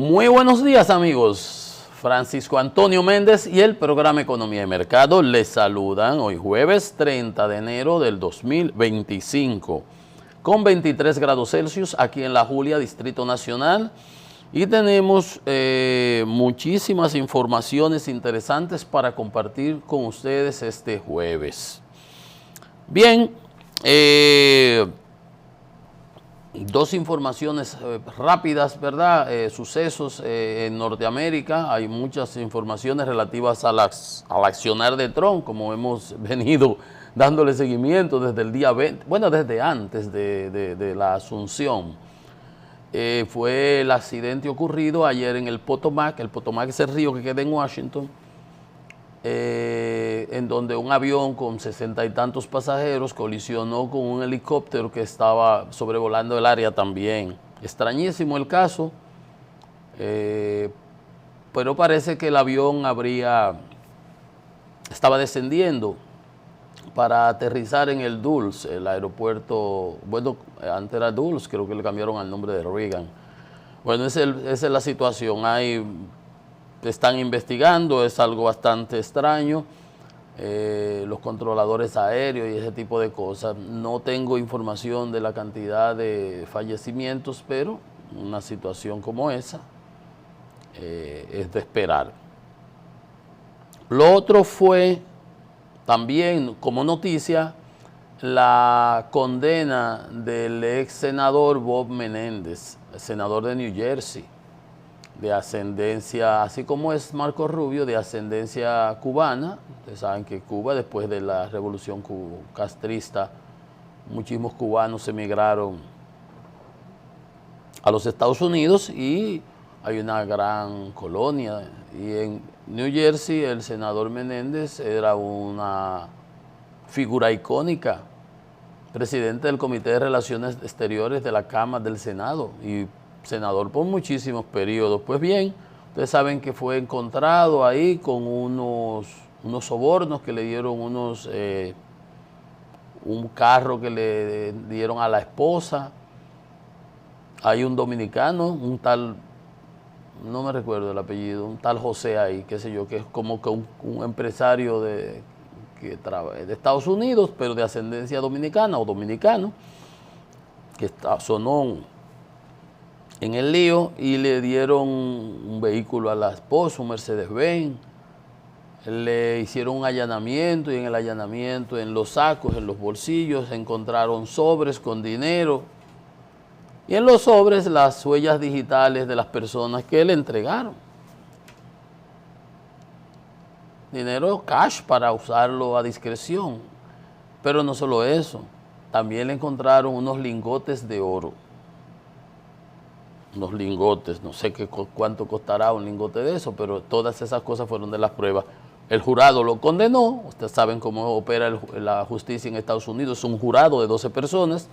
Muy buenos días, amigos. Francisco Antonio Méndez y el programa Economía y Mercado les saludan hoy jueves 30 de enero del 2025 con 23 grados Celsius aquí en La Julia, Distrito Nacional, y tenemos muchísimas informaciones interesantes para compartir con ustedes este jueves. Bien, dos informaciones rápidas, ¿verdad? Sucesos en Norteamérica. Hay muchas informaciones relativas al accionar de Trump, como hemos venido dándole seguimiento desde el día 20, bueno, desde antes de la asunción. Fue el accidente ocurrido ayer en el Potomac. El Potomac es el río que queda en Washington, en donde un avión con 60 y tantos pasajeros colisionó con un helicóptero que estaba sobrevolando el área también. Extrañísimo el caso, pero parece que el avión estaba descendiendo para aterrizar en el Dulles, el aeropuerto, bueno, antes era Dulles, creo que le cambiaron al nombre de Reagan. Bueno, esa es la situación. Están investigando, es algo bastante extraño, los controladores aéreos y ese tipo de cosas. No tengo información de la cantidad de fallecimientos, pero una situación como esa es de esperar. Lo otro fue también como noticia la condena del ex senador Bob Menéndez, senador de New Jersey, de ascendencia, así como es Marco Rubio, de ascendencia cubana. Ustedes saben que Cuba, después de la revolución castrista, muchísimos cubanos emigraron a los Estados Unidos y hay una gran colonia. Y en New Jersey el senador Menéndez era una figura icónica, presidente del Comité de Relaciones Exteriores de la Cámara del Senado y senador por muchísimos periodos. Pues bien, ustedes saben que fue encontrado ahí con unos sobornos que le dieron un carro que le dieron a la esposa. Hay un dominicano, un tal, no me recuerdo el apellido, un tal José ahí, qué sé yo, que es como que un empresario de Estados Unidos, pero de ascendencia dominicana o dominicano, que sonó en el lío y le dieron un vehículo a la esposa, un Mercedes-Benz. Le hicieron un allanamiento y en el allanamiento, en los sacos, en los bolsillos, encontraron sobres con dinero. Y en los sobres las huellas digitales de las personas que le entregaron. Dinero cash para usarlo a discreción. Pero no solo eso, también le encontraron unos lingotes de oro. Unos lingotes, no sé cuánto costará un lingote de eso, pero todas esas cosas fueron de las pruebas. El jurado lo condenó. Ustedes saben cómo opera la justicia en Estados Unidos. Es un jurado de 12 personas.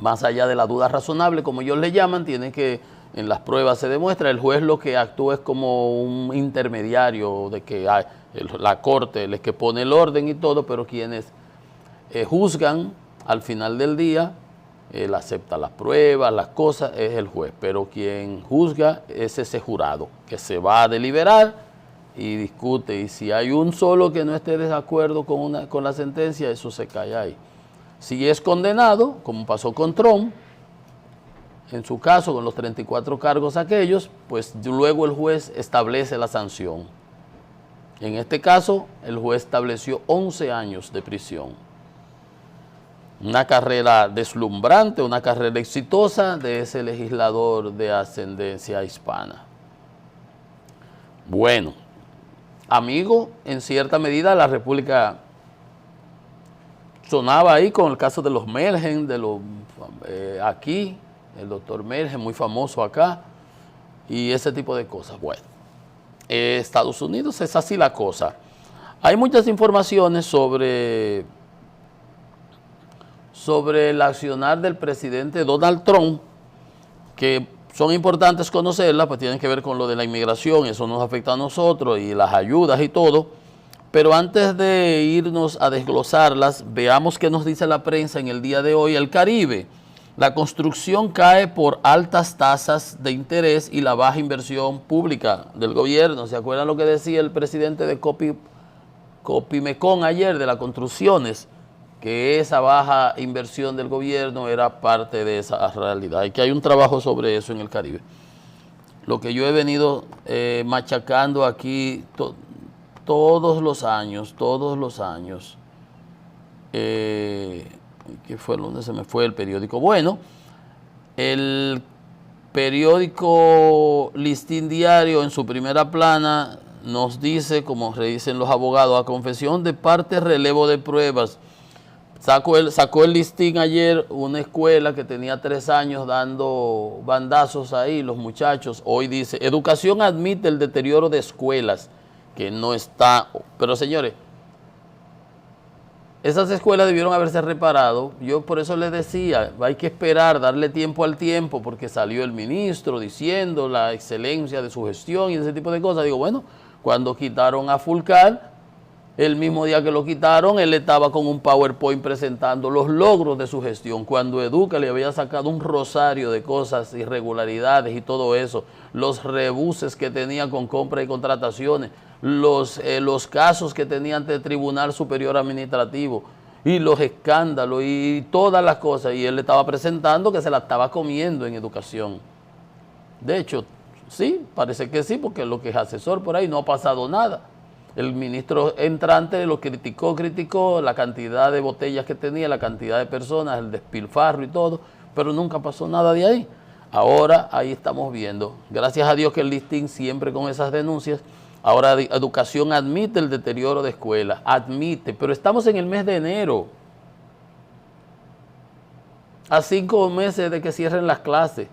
Más allá de la duda razonable, como ellos le llaman, tiene que, en las pruebas se demuestra, el juez lo que actúa es como un intermediario de que la corte es que pone el orden y todo, pero quienes juzgan al final del día, él acepta las pruebas, las cosas, es el juez, pero quien juzga es ese jurado, que se va a deliberar y discute, y si hay un solo que no esté de acuerdo con la sentencia, eso se cae ahí. Si es condenado, como pasó con Trump, en su caso con los 34 cargos aquellos, pues luego el juez establece la sanción. En este caso, el juez estableció 11 años de prisión. Una carrera deslumbrante, una carrera exitosa de ese legislador de ascendencia hispana. Bueno, amigo, en cierta medida la República sonaba ahí con el caso de los Melgen, aquí, el doctor Melgen, muy famoso acá, y ese tipo de cosas. Bueno, Estados Unidos es así la cosa. Hay muchas informaciones sobre el accionar del presidente Donald Trump, que son importantes conocerlas, pues tienen que ver con lo de la inmigración, eso nos afecta a nosotros, y las ayudas y todo. Pero antes de irnos a desglosarlas, veamos qué nos dice la prensa en el día de hoy. El Caribe. La construcción cae por altas tasas de interés y la baja inversión pública del gobierno. ¿Se acuerdan lo que decía el presidente de Copimecon ayer de las construcciones? Que esa baja inversión del gobierno era parte de esa realidad y que hay un trabajo sobre eso en el Caribe. Lo que yo he venido machacando aquí todos los años, ¿qué fue donde se me fue el periódico? Bueno, el periódico Listín Diario en su primera plana nos dice, como dicen los abogados, a confesión de parte relevo de pruebas. Sacó el listín ayer una escuela que tenía 3 años dando bandazos ahí, los muchachos. Hoy dice, educación admite el deterioro de escuelas, que no está. Pero señores, esas escuelas debieron haberse reparado. Yo por eso les decía, hay que esperar, darle tiempo al tiempo, porque salió el ministro diciendo la excelencia de su gestión y ese tipo de cosas. Digo, bueno, cuando quitaron a Fulcar, el mismo día que lo quitaron, él estaba con un PowerPoint presentando los logros de su gestión. Cuando Educa le había sacado un rosario de cosas, irregularidades y todo eso, los rebuses que tenía con compra y contrataciones, los casos que tenía ante el Tribunal Superior Administrativo y los escándalos y todas las cosas. Y él le estaba presentando que se la estaba comiendo en educación. De hecho, sí, parece que sí, porque lo que es asesor por ahí no ha pasado nada. El ministro entrante lo criticó la cantidad de botellas que tenía, la cantidad de personas, el despilfarro y todo, pero nunca pasó nada de ahí. Ahora ahí estamos viendo, gracias a Dios que el listín siempre con esas denuncias. Ahora educación admite el deterioro de escuelas, admite, pero estamos en el mes de enero, a 5 meses de que cierren las clases.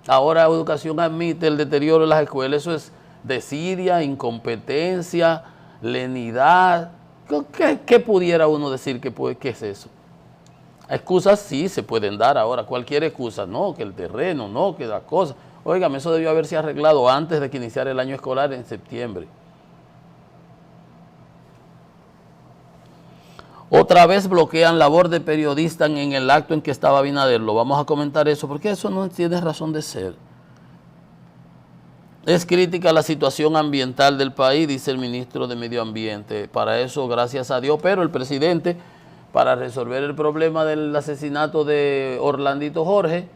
Ahora educación admite el deterioro de las escuelas, eso es desidia, incompetencia, lenidad. ¿Qué pudiera uno decir qué es eso? Excusas sí se pueden dar ahora, cualquier excusa, no, que el terreno, no, que la cosa. Óigame, eso debió haberse arreglado antes de que iniciara el año escolar en septiembre. Otra vez bloquean labor de periodista en el acto en que estaba Abinader. Lo vamos a comentar eso, porque eso no tiene razón de ser. Es crítica la situación ambiental del país, dice el ministro de Medio Ambiente. Para eso, gracias a Dios, pero el presidente, para resolver el problema del asesinato de Orlandito Jorge,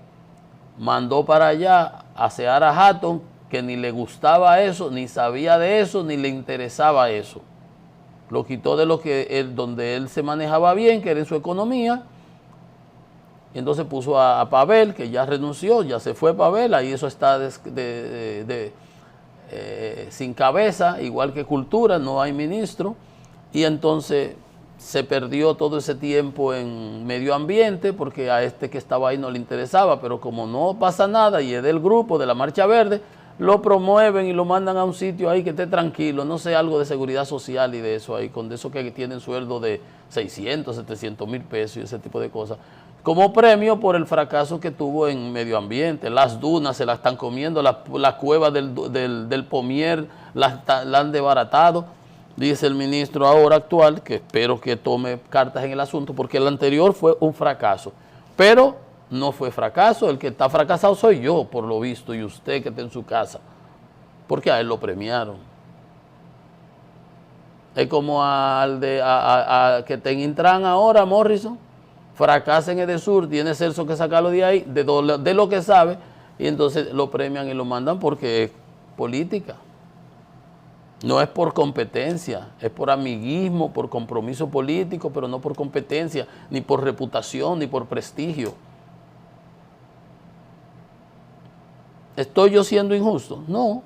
mandó para allá a Seara Hatton, que ni le gustaba eso, ni sabía de eso, ni le interesaba eso. Lo quitó de donde él se manejaba bien, que era en su economía, y entonces puso a Pavel, que ya renunció, ya se fue Pavel, ahí eso está sin cabeza, igual que Cultura, no hay ministro, y entonces se perdió todo ese tiempo en Medio Ambiente, porque a este que estaba ahí no le interesaba, pero como no pasa nada y es del grupo de la Marcha Verde, lo promueven y lo mandan a un sitio ahí que esté tranquilo, no sé, algo de seguridad social y de eso ahí, con de eso que tienen sueldo de 600, 700 mil pesos y ese tipo de cosas, como premio por el fracaso que tuvo en Medio Ambiente. Las dunas se las están comiendo, las cuevas del Pomier la han desbaratado, dice el ministro ahora actual, que espero que tome cartas en el asunto, porque el anterior fue un fracaso, pero no fue fracaso, el que está fracasado soy yo, por lo visto, y usted que está en su casa, porque a él lo premiaron. Es como que te Intran ahora, Morrison, fracasa en Edesur, tiene Celso que sacarlo de ahí, de lo que sabe, y entonces lo premian y lo mandan porque es política. No es por competencia, es por amiguismo, por compromiso político, pero no por competencia, ni por reputación, ni por prestigio. ¿Estoy yo siendo injusto? No.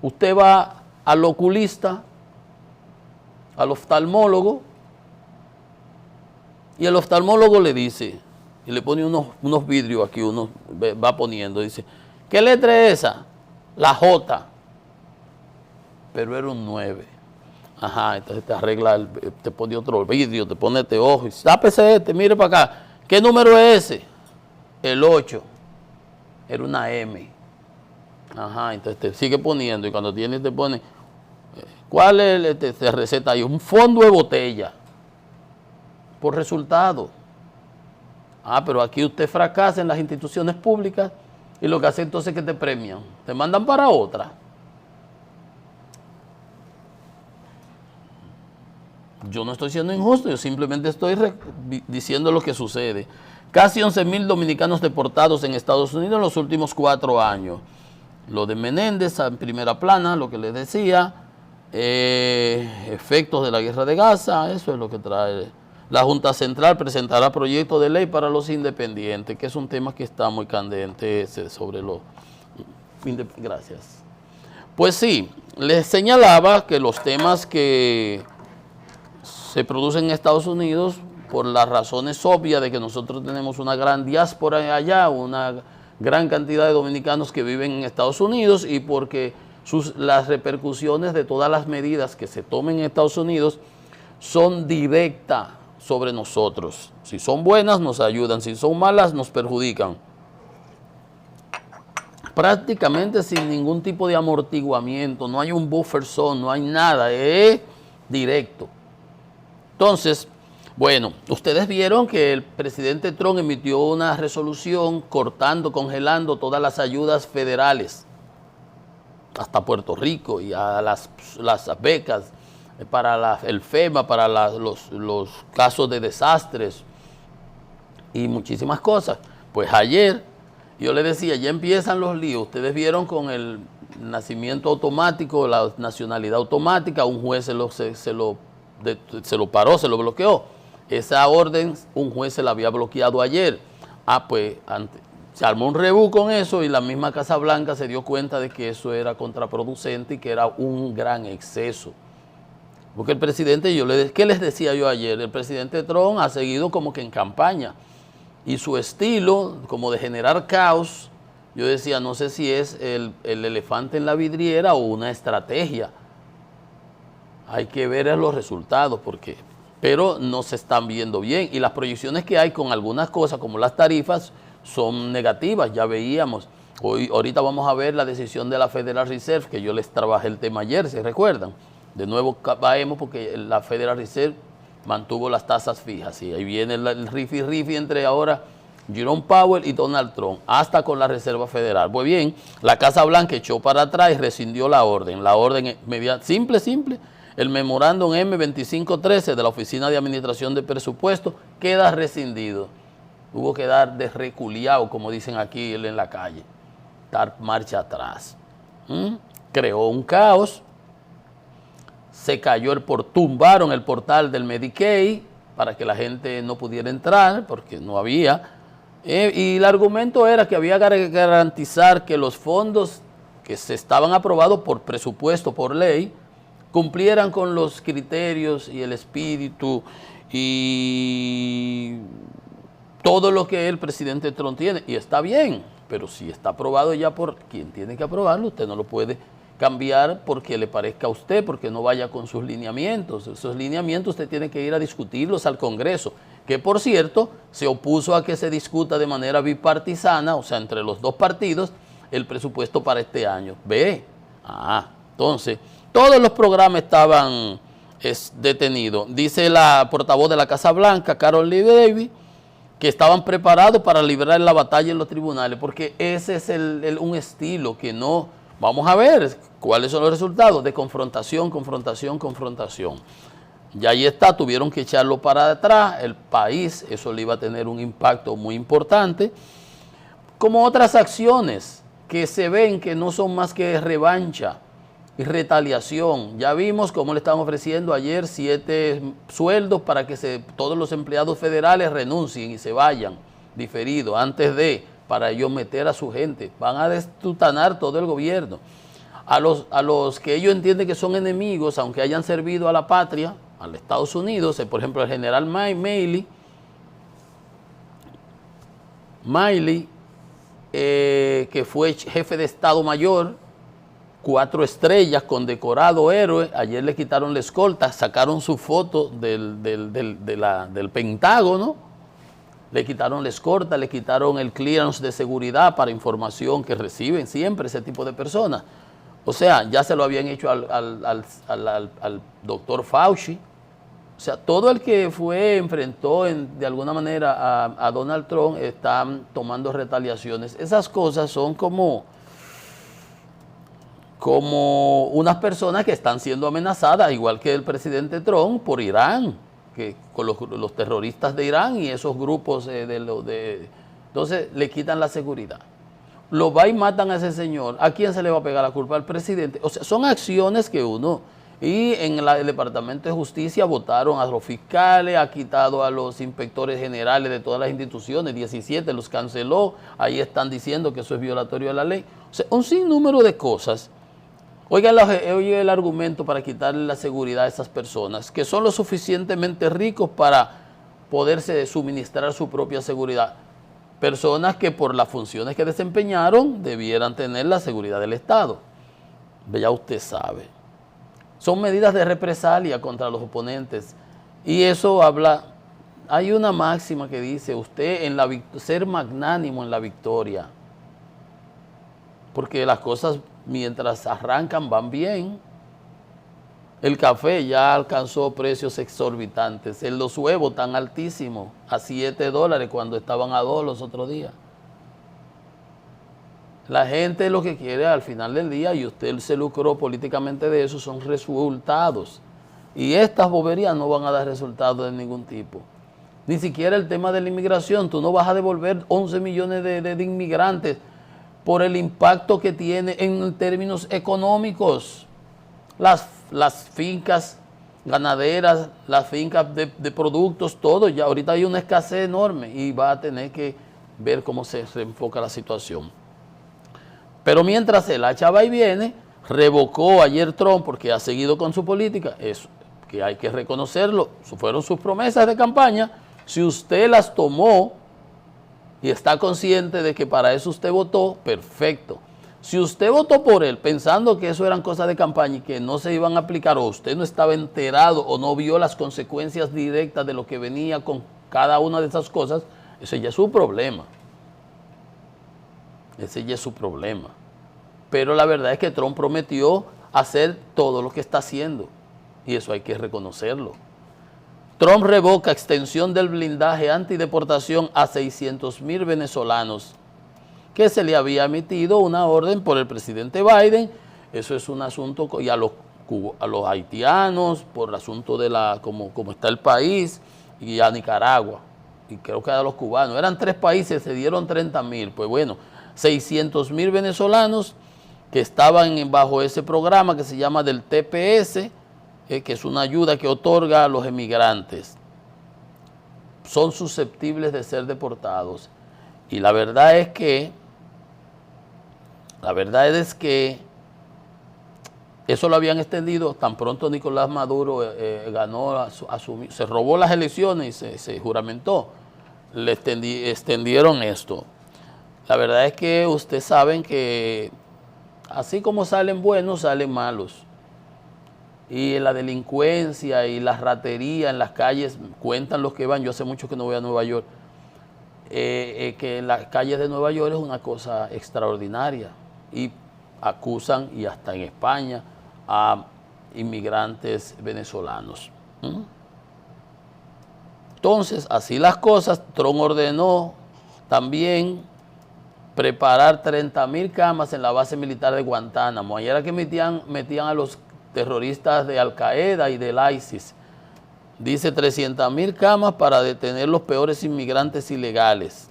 Usted va al oculista, al oftalmólogo, y el oftalmólogo le dice, y le pone unos vidrios aquí, uno va poniendo, dice, ¿qué letra es esa? La J. Pero era un 9. Ajá, entonces te arregla, te pone otro vidrio, te pone este ojo, y tápese mire para acá. ¿Qué número es ese? El 8. Era una M. Ajá, entonces te sigue poniendo y cuando tienes te pone, ¿cuál es? Te receta ahí un fondo de botella por resultado. Ah, pero aquí usted fracasa en las instituciones públicas y lo que hace entonces es que te premian, te mandan para otra. Yo no estoy siendo injusto, yo simplemente estoy diciendo lo que sucede. Casi 11.000 dominicanos deportados en Estados Unidos en los últimos 4 años. Lo de Menéndez en primera plana, lo que les decía, efectos de la guerra de Gaza, eso es lo que trae. La Junta Central presentará proyecto de ley para los independientes, que es un tema que está muy candente sobre los independientes. Gracias. Pues sí, les señalaba que los temas que se producen en Estados Unidos, por las razones obvias de que nosotros tenemos una gran diáspora allá, una gran cantidad de dominicanos que viven en Estados Unidos y porque las repercusiones de todas las medidas que se tomen en Estados Unidos son directas sobre nosotros. Si son buenas nos ayudan, si son malas nos perjudican. Prácticamente sin ningún tipo de amortiguamiento, no hay un buffer zone, no hay nada, es directo. Entonces, bueno, ustedes vieron que el presidente Trump emitió una resolución cortando, congelando todas las ayudas federales, hasta Puerto Rico, y a las becas para el FEMA, para los casos de desastres y muchísimas cosas. Pues ayer, yo les decía, ya empiezan los líos. Ustedes vieron con el nacimiento automático, la nacionalidad automática, un juez se lo paró, se lo bloqueó. Esa orden, un juez se la había bloqueado ayer. Ah, pues se armó un rebú con eso y la misma Casa Blanca se dio cuenta de que eso era contraproducente y que era un gran exceso. Porque el presidente, ¿qué les decía yo ayer? El presidente Trump ha seguido como que en campaña y su estilo como de generar caos, yo decía, no sé si es el elefante en la vidriera o una estrategia. Hay que ver los resultados, pero no se están viendo bien. Y las proyecciones que hay con algunas cosas, como las tarifas, son negativas, ya veíamos. Ahorita vamos a ver la decisión de la Federal Reserve, que yo les trabajé el tema ayer, ¿se recuerdan? De nuevo caemos porque la Federal Reserve mantuvo las tasas fijas. Y ahí viene el rifi entre ahora Jerome Powell y Donald Trump, hasta con la Reserva Federal. Pues bien, la Casa Blanca echó para atrás y rescindió la orden. La orden simple. El memorándum M2513 de la Oficina de Administración de Presupuestos queda rescindido. Hubo que dar de reculiao, como dicen aquí en la calle, dar marcha atrás. Creó un caos, se cayó tumbaron el portal del Medicaid para que la gente no pudiera entrar porque no había. Y el argumento era que había que garantizar que los fondos que se estaban aprobados por presupuesto, por ley, cumplieran con los criterios y el espíritu y todo lo que el presidente Trump tiene. Y está bien, pero si está aprobado ya por quien tiene que aprobarlo, usted no lo puede cambiar porque le parezca a usted, porque no vaya con sus lineamientos. Esos lineamientos usted tiene que ir a discutirlos al Congreso, que por cierto se opuso a que se discuta de manera bipartisana, o sea, entre los dos partidos, el presupuesto para este año. Entonces, todos los programas estaban detenidos. Dice la portavoz de la Casa Blanca, Carol Lee Davis, que estaban preparados para librar la batalla en los tribunales, porque ese es un estilo que no... Vamos a ver cuáles son los resultados de confrontación. Y ahí está, tuvieron que echarlo para atrás, el país, eso le iba a tener un impacto muy importante, como otras acciones que se ven que no son más que revancha y retaliación. Ya vimos cómo le están ofreciendo ayer 7 sueldos para que todos los empleados federales renuncien y se vayan diferido para ellos meter a su gente. Van a destutanar todo el gobierno. A los que ellos entienden que son enemigos, aunque hayan servido a la patria, a los Estados Unidos, por ejemplo el general Miley, que fue jefe de Estado Mayor, 4 estrellas, condecorado héroe. Ayer le quitaron la escolta, sacaron su foto del Pentágono, le quitaron la escolta, le quitaron el clearance de seguridad para información que reciben siempre ese tipo de personas. O sea, ya se lo habían hecho al doctor Fauci, O sea, todo el que enfrentó de alguna manera a Donald Trump están tomando retaliaciones. Esas cosas son como unas personas que están siendo amenazadas, igual que el presidente Trump, por Irán, que con los terroristas de Irán y esos grupos entonces le quitan la seguridad. Lo va y matan a ese señor. ¿A quién se le va a pegar la culpa? Al presidente. O sea, son acciones que uno... Y en el Departamento de Justicia votaron a los fiscales, ha quitado a los inspectores generales de todas las instituciones, 17 los canceló, ahí están diciendo que eso es violatorio de la ley. O sea, un sinnúmero de cosas. Oiga el argumento para quitarle la seguridad a esas personas, que son lo suficientemente ricos para poderse suministrar su propia seguridad. Personas que por las funciones que desempeñaron debieran tener la seguridad del Estado. Ya usted sabe. Son medidas de represalia contra los oponentes. Y eso habla, hay una máxima que dice, usted ser magnánimo en la victoria. Porque las cosas mientras arrancan van bien. El café ya alcanzó precios exorbitantes. Los huevos tan altísimos, a $7 cuando estaban a 2 los otros días. La gente lo que quiere al final del día, y usted se lucró políticamente de eso, son resultados. Y estas boberías no van a dar resultados de ningún tipo. Ni siquiera el tema de la inmigración. Tú no vas a devolver 11 millones de inmigrantes por el impacto que tiene en términos económicos. Las fincas ganaderas, las fincas de productos, todo. Ya ahorita hay una escasez enorme y va a tener que ver cómo se reenfoca la situación. Pero mientras el hacha va y viene, revocó ayer Trump porque ha seguido con su política, eso que hay que reconocerlo, fueron sus promesas de campaña. Si usted las tomó y está consciente de que para eso usted votó, perfecto. Si usted votó por él pensando que eso eran cosas de campaña y que no se iban a aplicar, o usted no estaba enterado o no vio las consecuencias directas de lo que venía con cada una de esas cosas, ese ya es su problema. Ese ya es su problema. Pero la verdad es que Trump prometió hacer todo lo que está haciendo. Y eso hay que reconocerlo. Trump revoca extensión del blindaje antideportación a 600,000 venezolanos, que se le había emitido una orden por el presidente Biden. Eso es un asunto, y a los haitianos, por el asunto de cómo está el país, y a Nicaragua, y creo que a los cubanos. Eran 3 países, se dieron 30,000. Pues bueno, 600,000 venezolanos que estaban bajo ese programa que se llama del TPS, que es una ayuda que otorga a los emigrantes. Son susceptibles de ser deportados. Y la verdad es que eso lo habían extendido tan pronto Nicolás Maduro ganó, se robó las elecciones y se juramentó. Le extendieron esto. La verdad es que ustedes saben que así como salen buenos, salen malos. Y la delincuencia y la ratería en las calles, cuentan los que van, yo hace mucho que no voy a Nueva York, que en las calles de Nueva York es una cosa extraordinaria. Y acusan, y hasta en España, a inmigrantes venezolanos. Entonces, así las cosas, Trump ordenó también preparar 30,000 camas en la base militar de Guantánamo. Ayer era que metían a los terroristas de Al Qaeda y del ISIS. Dice 300,000 camas para detener los peores inmigrantes ilegales.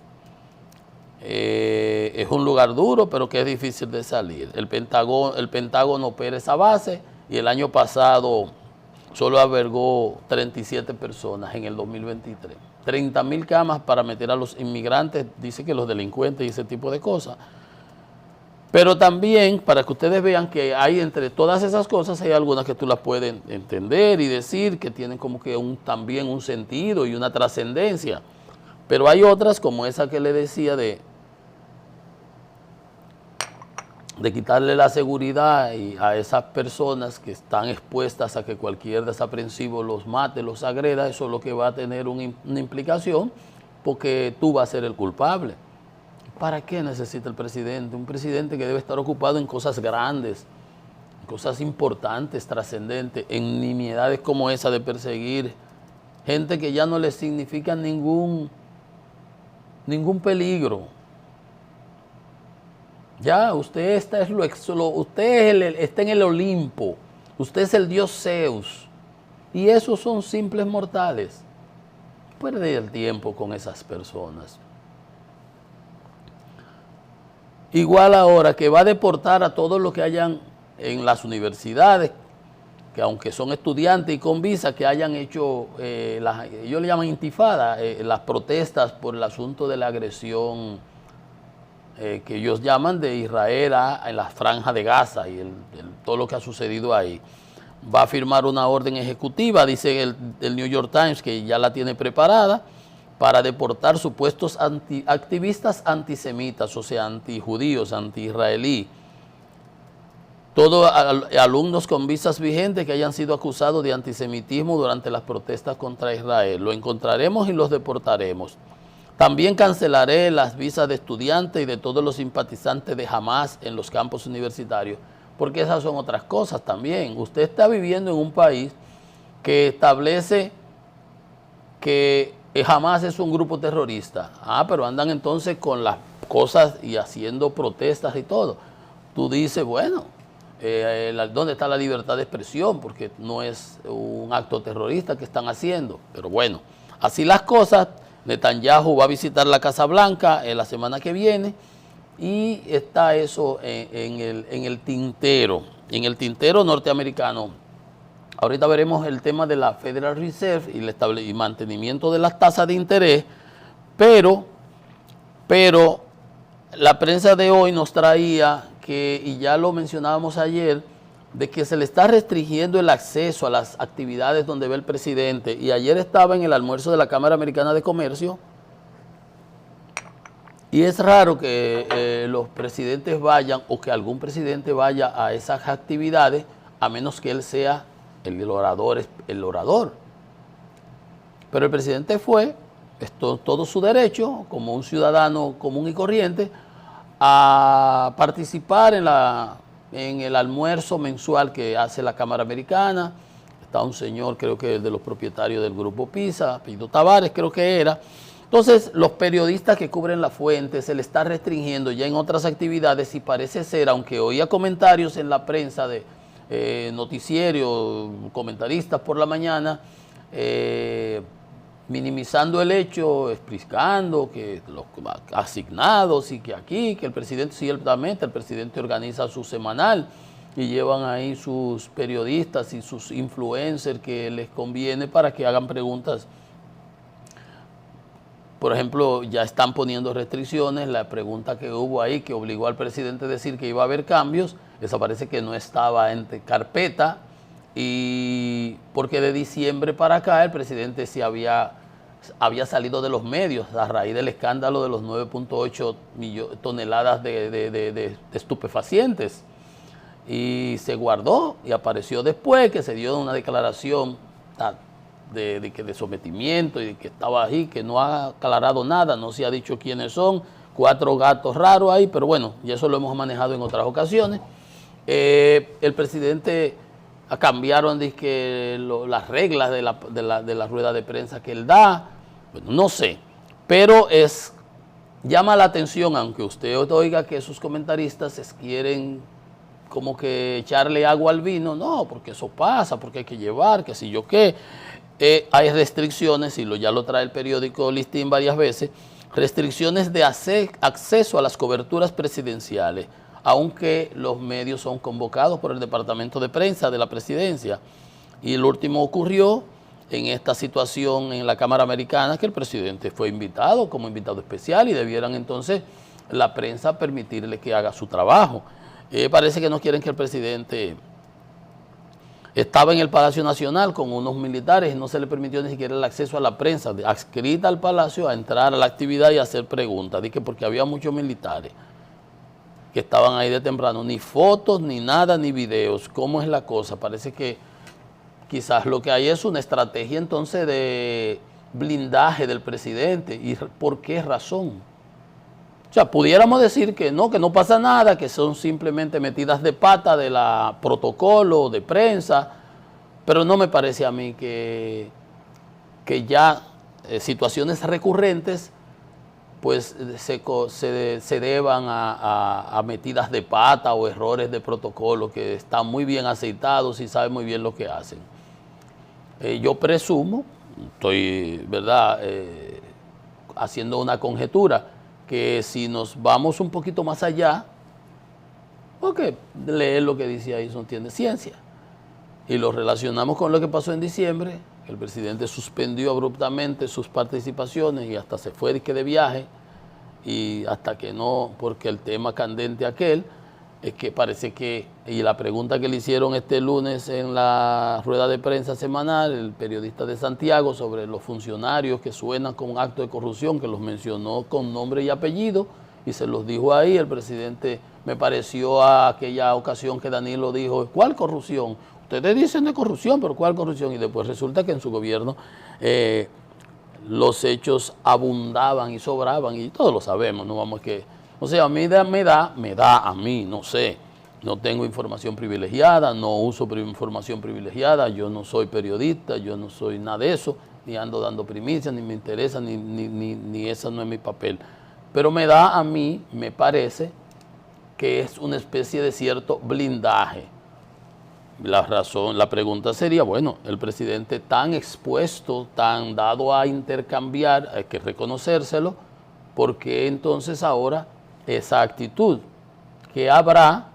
Es un lugar duro, pero que es difícil de salir. El Pentágono opera esa base y el año pasado solo albergó 37 personas en el 2023. 30,000 camas para meter a los inmigrantes, dice que los delincuentes y ese tipo de cosas. Pero también, para que ustedes vean que hay entre todas esas cosas, hay algunas que tú las puedes entender y decir que tienen como que también un sentido y una trascendencia. Pero hay otras, como esa que le decía de quitarle la seguridad a esas personas que están expuestas a que cualquier desaprensivo los mate, los agreda. Eso es lo que va a tener una implicación, porque tú vas a ser el culpable. ¿Para qué necesita el presidente? Un presidente que debe estar ocupado en cosas grandes, en cosas importantes, trascendentes, en nimiedades como esa de perseguir gente que ya no les significa ningún peligro. Ya, usted está en el Olimpo, usted es el dios Zeus, y esos son simples mortales. Pierde el tiempo con esas personas. Igual ahora que va a deportar a todos los que hayan en las universidades, que aunque son estudiantes y con visa, que hayan hecho, ellos le llaman intifada, las protestas por el asunto de la agresión que ellos llaman de Israel en la franja de Gaza y todo lo que ha sucedido ahí. Va a firmar una orden ejecutiva, dice el New York Times, que ya la tiene preparada, para deportar supuestos activistas antisemitas, o sea, antijudíos, anti-israelí. Todos alumnos con visas vigentes que hayan sido acusados de antisemitismo durante las protestas contra Israel. Lo encontraremos y los deportaremos. También cancelaré las visas de estudiantes y de todos los simpatizantes de Hamas en los campos universitarios, porque esas son otras cosas también. Usted está viviendo en un país que establece que Hamas es un grupo terrorista. Pero andan entonces con las cosas y haciendo protestas y todo. Tú dices, bueno, ¿dónde está la libertad de expresión? Porque no es un acto terrorista que están haciendo. Pero bueno, así las cosas. Netanyahu va a visitar la Casa Blanca la semana que viene y está eso en el tintero norteamericano. Ahorita veremos el tema de la Federal Reserve y el mantenimiento de las tasas de interés, pero la prensa de hoy nos traía y ya lo mencionábamos ayer, de que se le está restringiendo el acceso a las actividades donde ve el presidente. Y ayer estaba en el almuerzo de la Cámara Americana de Comercio, y es raro que los presidentes vayan o que algún presidente vaya a esas actividades, a menos que él sea el orador. Pero el presidente fue, es todo su derecho, como un ciudadano común y corriente, a participar en el almuerzo mensual que hace la Cámara Americana. Está un señor, creo que es de los propietarios del Grupo PISA, Pino Tavares, creo que era. Entonces, los periodistas que cubren la fuente se le está restringiendo ya en otras actividades y parece ser, aunque oía comentarios en la prensa de noticiarios, comentaristas por la mañana, minimizando el hecho, explicando que los asignados y que aquí, que el presidente, ciertamente el presidente organiza su semanal y llevan ahí sus periodistas y sus influencers que les conviene para que hagan preguntas. Por ejemplo, ya están poniendo restricciones, la pregunta que hubo ahí que obligó al presidente a decir que iba a haber cambios, esa parece que no estaba en carpeta, y porque de diciembre para acá el presidente sí había salido de los medios a raíz del escándalo de los 9.8 toneladas de estupefacientes, y se guardó y apareció después que se dio una declaración de sometimiento y de que estaba ahí, que no ha aclarado nada, no se ha dicho quiénes son, 4 gatos raros ahí, pero bueno, y eso lo hemos manejado en otras ocasiones. El presidente cambiaron las reglas de la rueda de prensa que él da, bueno, no sé, pero llama la atención, aunque usted oiga que sus comentaristas quieren como que echarle agua al vino, no, porque eso pasa, porque hay que llevar, que si yo qué. Hay restricciones, y ya lo trae el periódico Listín varias veces, restricciones de acceso a las coberturas presidenciales, aunque los medios son convocados por el departamento de prensa de la presidencia. Y el último ocurrió en esta situación en la Cámara Americana, que el presidente fue invitado como invitado especial y debieran entonces la prensa permitirle que haga su trabajo. Parece que no quieren que el presidente estaba en el Palacio Nacional con unos militares y no se le permitió ni siquiera el acceso a la prensa adscrita al Palacio a entrar a la actividad y hacer preguntas. Dije porque había muchos militares que estaban ahí de temprano, ni fotos, ni nada, ni videos. ¿Cómo es la cosa? Parece que quizás lo que hay es una estrategia entonces de blindaje del presidente. ¿Y por qué razón? O sea, pudiéramos decir que no pasa nada, que son simplemente metidas de pata de la protocolo de prensa, pero no me parece a mí que que ya situaciones recurrentes pues se deban a metidas de pata o errores de protocolo que están muy bien aceitados y saben muy bien lo que hacen. Yo presumo, estoy, ¿verdad?, haciendo una conjetura, que si nos vamos un poquito más allá, porque leer lo que dice ahí no tiene ciencia, y lo relacionamos con lo que pasó en diciembre, el presidente suspendió abruptamente sus participaciones y hasta se fue de viaje, y hasta que no, porque el tema candente aquel es que parece que, y la pregunta que le hicieron este lunes en la rueda de prensa semanal, el periodista de Santiago, sobre los funcionarios que suenan con acto de corrupción, que los mencionó con nombre y apellido, y se los dijo ahí, el presidente me pareció a aquella ocasión que Danilo dijo, ¿cuál corrupción? Ustedes dicen de corrupción, pero ¿cuál corrupción? Y después resulta que en su gobierno los hechos abundaban y sobraban, y todos lo sabemos, no vamos a que... O sea, a mí me da a mí, no sé, no tengo información privilegiada, no uso información privilegiada, yo no soy periodista, yo no soy nada de eso, ni ando dando primicias, ni me interesa, ni ese no es mi papel. Pero me da a mí, me parece, que es una especie de cierto blindaje. La pregunta sería, bueno, el presidente tan expuesto, tan dado a intercambiar, hay que reconocérselo, ¿por qué entonces ahora esa actitud? ¿Qué habrá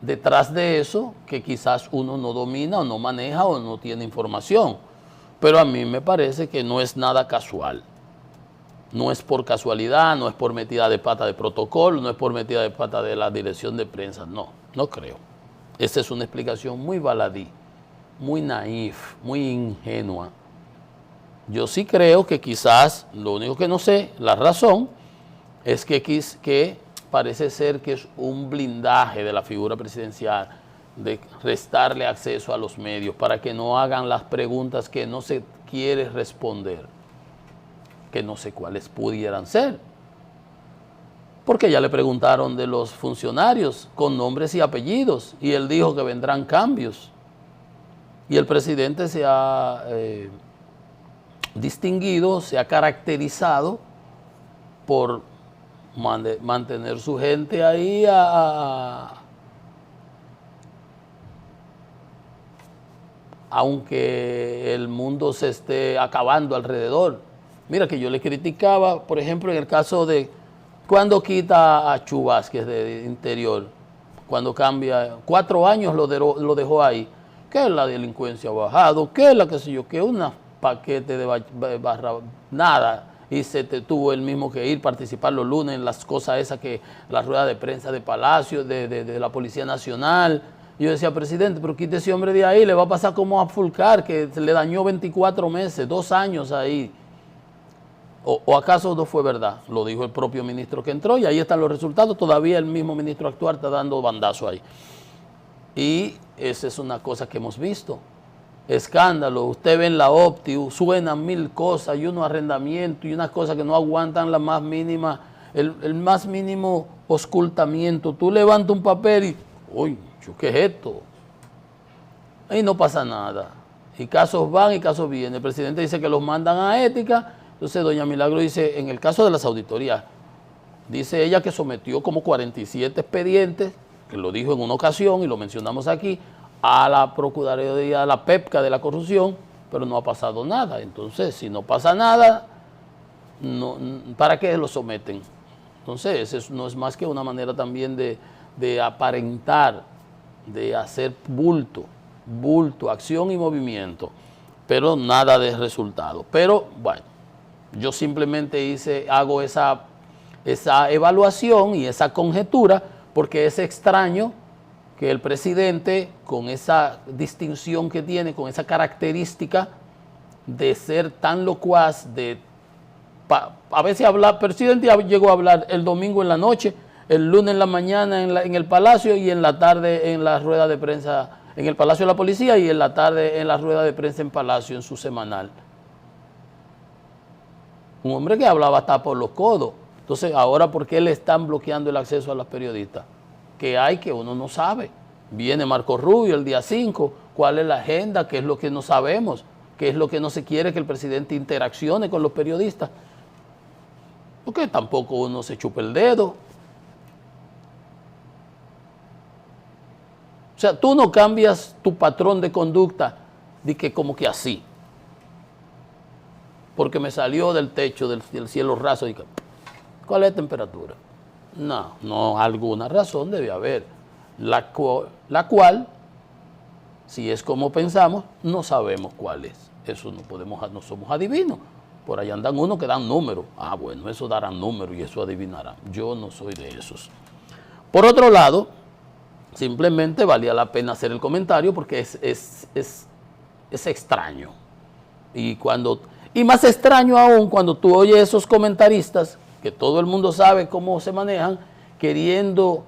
detrás de eso que quizás uno no domina o no maneja o no tiene información? Pero a mí me parece que no es nada casual. No es por casualidad, no es por metida de pata de protocolo, no es por metida de pata de la dirección de prensa, no creo. Esa es una explicación muy baladí, muy naif, muy ingenua. Yo sí creo que quizás, lo único que no sé, la razón, es que parece ser que es un blindaje de la figura presidencial, de restarle acceso a los medios para que no hagan las preguntas que no se quiere responder, que no sé cuáles pudieran ser. Porque ya le preguntaron de los funcionarios con nombres y apellidos y él dijo que vendrán cambios. Y el presidente se ha distinguido, se ha caracterizado por mantener su gente ahí aunque el mundo se esté acabando alrededor. Mira que yo le criticaba, por ejemplo, en el caso de cuando quita a Chu Vázquez de Interior, cuando cambia, 4 años lo dejó ahí, que la delincuencia ha bajado, que la que sé yo, que una paquete de barra, nada, y se tuvo él mismo que ir, participar los lunes en las cosas esas que la rueda de prensa de Palacio, de la Policía Nacional. Yo decía, presidente, pero quite ese hombre de ahí, le va a pasar como a Fulcar, que se le dañó 24 meses, 2 años ahí. ¿O acaso no fue verdad? Lo dijo el propio ministro que entró y ahí están los resultados. Todavía el mismo ministro actual está dando bandazo ahí. Y esa es una cosa que hemos visto. Escándalo. Usted ve en la Opti, suenan 1000 cosas y unos arrendamientos y unas cosas que no aguantan la más mínima, el más mínimo oscultamiento. Tú levantas un papel y, uy, ¿qué es esto? Y no pasa nada. Y casos van y casos vienen. El presidente dice que los mandan a ética. Entonces, doña Milagro dice, en el caso de las auditorías, dice ella que sometió como 47 expedientes, que lo dijo en una ocasión y lo mencionamos aquí, a la Procuraduría, a la PEPCA de la corrupción, pero no ha pasado nada. Entonces, si no pasa nada, ¿para qué lo someten? Entonces, eso no es más que una manera también de aparentar, de hacer bulto, acción y movimiento, pero nada de resultado. Pero, bueno, yo simplemente hago esa evaluación y esa conjetura porque es extraño que el presidente, con esa distinción que tiene, con esa característica de ser tan locuaz, a veces hablar, el presidente llegó a hablar el domingo en la noche, el lunes en la mañana en el Palacio y en la tarde en la rueda de prensa en el Palacio de la Policía y en la tarde en la rueda de prensa en Palacio, en su semanal. Un hombre que hablaba hasta por los codos. Entonces, ahora, ¿por qué le están bloqueando el acceso a los periodistas? Que hay que uno no sabe. Viene Marco Rubio el día 5, ¿cuál es la agenda? ¿Qué es lo que no sabemos? que es lo que no se quiere, que el presidente interaccione con los periodistas, porque tampoco uno se chupa el dedo. O sea, tú no cambias tu patrón de conducta de que como que así, porque me salió del techo, del cielo raso, y ¿cuál es la temperatura? No, alguna razón debe haber, la cual, si es como pensamos, no sabemos cuál es. Eso no somos adivinos. Por ahí andan unos que dan números. Ah, bueno, eso darán números y eso adivinarán. Yo no soy de esos. Por otro lado, simplemente valía la pena hacer el comentario porque es extraño. Y más extraño aún cuando tú oyes esos comentaristas, que todo el mundo sabe cómo se manejan, queriendo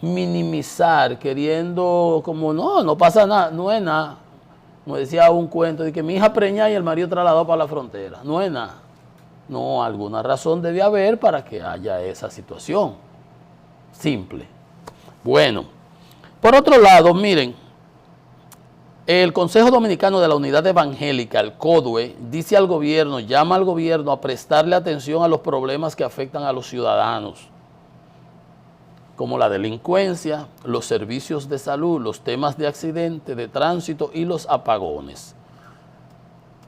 minimizar, queriendo como no pasa nada, no es nada. Como decía un cuento de que mi hija preñada y el marido trasladado para la frontera, no es nada. No, alguna razón debe haber para que haya esa situación. Simple. Bueno, por otro lado, miren, el Consejo Dominicano de la Unidad Evangélica, el CODUE, dice al gobierno, llama al gobierno a prestarle atención a los problemas que afectan a los ciudadanos, como la delincuencia, los servicios de salud, los temas de accidente, de tránsito y los apagones.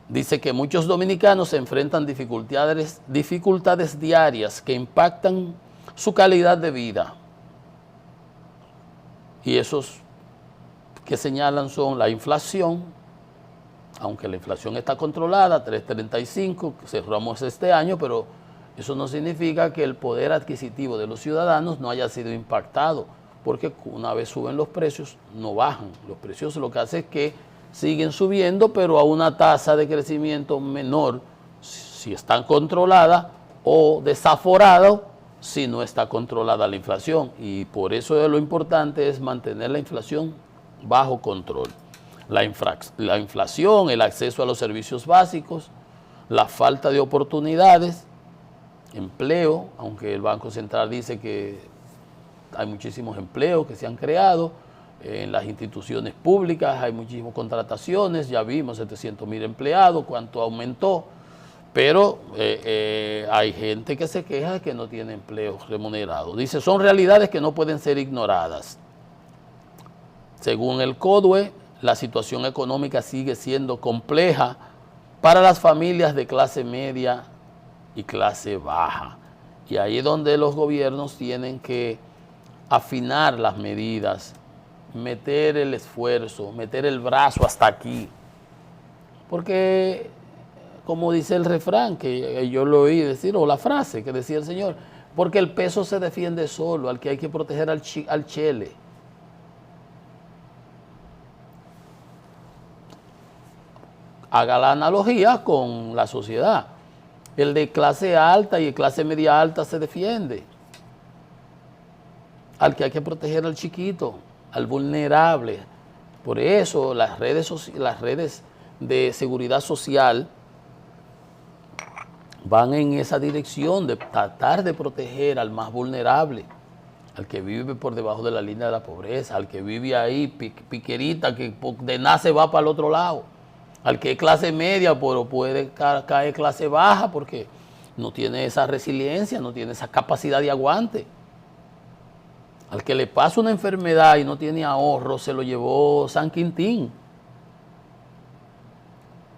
Dice que muchos dominicanos se enfrentan dificultades diarias que impactan su calidad de vida. Y esos que señalan son la inflación, aunque la inflación está controlada, 3.35, cerramos este año, pero eso no significa que el poder adquisitivo de los ciudadanos no haya sido impactado, porque una vez suben los precios, no bajan. Los precios lo que hace es que siguen subiendo, pero a una tasa de crecimiento menor si están controladas o desaforadas si no está controlada la inflación. Y por eso lo importante es mantener la inflación bajo control. La inflación, el acceso a los servicios básicos, la falta de oportunidades, empleo, aunque el Banco Central dice que hay muchísimos empleos que se han creado, en las instituciones públicas hay muchísimas contrataciones, ya vimos 700.000 empleados, cuánto aumentó, pero hay gente que se queja de que no tiene empleo remunerado. Dice, son realidades que no pueden ser ignoradas. Según el CODUE, la situación económica sigue siendo compleja para las familias de clase media y clase baja. Y ahí es donde los gobiernos tienen que afinar las medidas, meter el esfuerzo, meter el brazo hasta aquí. Porque, como dice el refrán, que yo lo oí decir, o la frase que decía el señor, porque el peso se defiende solo, al que hay que proteger al chele. Haga la analogía con la sociedad. El de clase alta y el clase media alta se defiende. Al que hay que proteger al chiquito, al vulnerable. Por eso las redes de seguridad social van en esa dirección de tratar de proteger al más vulnerable, al que vive por debajo de la línea de la pobreza, al que vive ahí piquerita, que de nada se va para el otro lado, al que es clase media, pero puede caer clase baja porque no tiene esa resiliencia, no tiene esa capacidad de aguante. Al que le pasa una enfermedad y no tiene ahorro, se lo llevó San Quintín,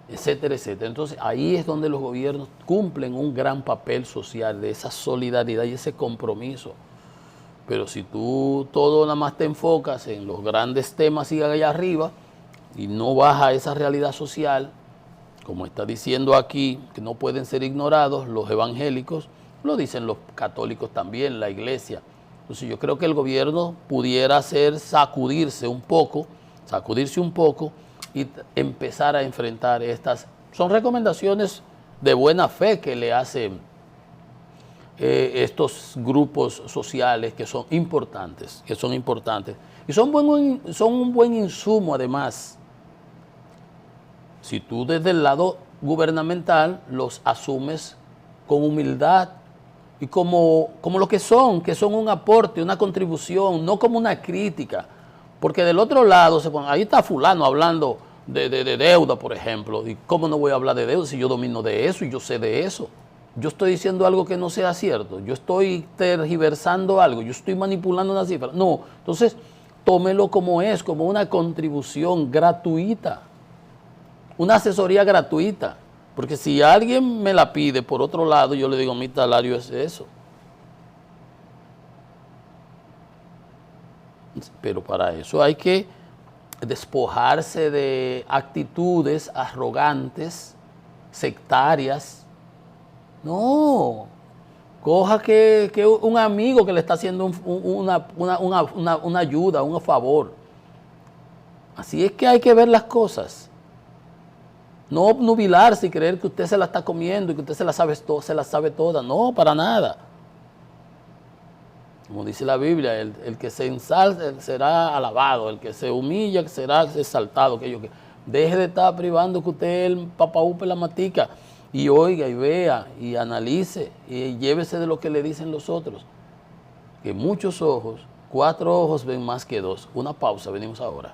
etcétera, etcétera. Entonces, ahí es donde los gobiernos cumplen un gran papel social, de esa solidaridad y ese compromiso. Pero si tú todo nada más te enfocas en los grandes temas y allá arriba, y no vas a esa realidad social, como está diciendo aquí, que no pueden ser ignorados los evangélicos, lo dicen los católicos también, la iglesia. Entonces yo creo que el gobierno pudiera sacudirse un poco y empezar a enfrentar estas. Son recomendaciones de buena fe que le hacen estos grupos sociales que son importantes, y son un buen insumo además. Si tú desde el lado gubernamental los asumes con humildad y como lo que son un aporte, una contribución, no como una crítica. Porque del otro lado, ahí está fulano hablando de deuda, por ejemplo. ¿Y cómo no voy a hablar de deuda si yo domino de eso y yo sé de eso? Yo estoy diciendo algo que no sea cierto, yo estoy tergiversando algo, yo estoy manipulando una cifra. No, entonces tómelo como es, como una contribución gratuita, una asesoría gratuita. Porque si alguien me la pide por otro lado, yo le digo, mi salario es eso. Pero para eso hay que despojarse de actitudes arrogantes, sectarias. No, coja que un amigo que le está haciendo una ayuda, un favor. Así es que hay que ver las cosas. No obnubilarse y creer que usted se la está comiendo y que usted se la sabe toda. No, para nada. Como dice la Biblia, el que se ensalza será alabado, el que se humilla será exaltado. Deje de estar privando que usted es el papaúpe la matica, y oiga y vea y analice y llévese de lo que le dicen los otros. Que muchos ojos, 4 ojos ven más que 2. Una pausa, venimos ahora.